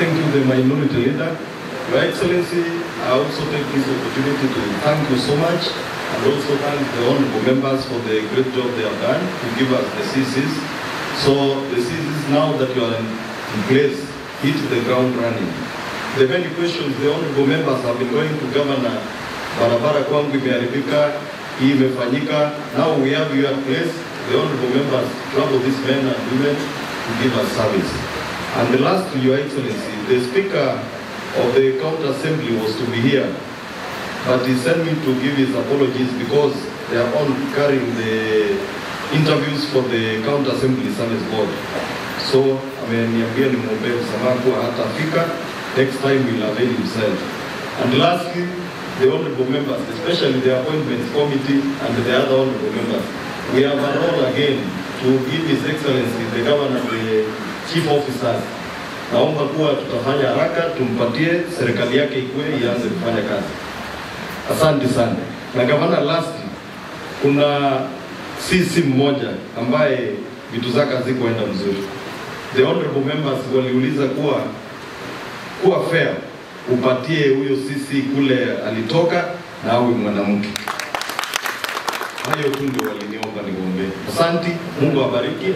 Thank you, the Minority Leader. Your Excellency, I also take this opportunity to thank you so much, and also thank the honorable members for the great job they have done to give us the CCs. So the CCs, now that you are in place, hit the ground running. The many questions the honorable members have been going to Governor, barabara kwangu imeharibika, hii imefanyika. Now we have your place, the honorable members, travel these men and women to give us service. And lastly, Your Excellency, the Speaker of the County Assembly was to be here, but he sent me to give his apologies because they are all carrying the interviews for the County Assembly Service Board. So, ameniambia nimwombe msamaha kuwa hatafika. Next time we'll avail himself. And lastly, the honorable members, especially the Appointments Committee and the other honorable members, we have a role again to give His Excellency, the Governor, the Chief Officers. Naomba kuwa tutafanya haraka, tumpatie serikali yake ikue ianze kufanya kazi. Asante sana. Na Governor, lastly, kuna CC mmoja ambaye vitu zake hazikuenda mzuri. The honorable members waliuliza kuwa fair, upatie huyo CC kule alitoka na awe mwanamke. Hayo tu ndio waliniomba niombe. Asante, Mungu awabariki.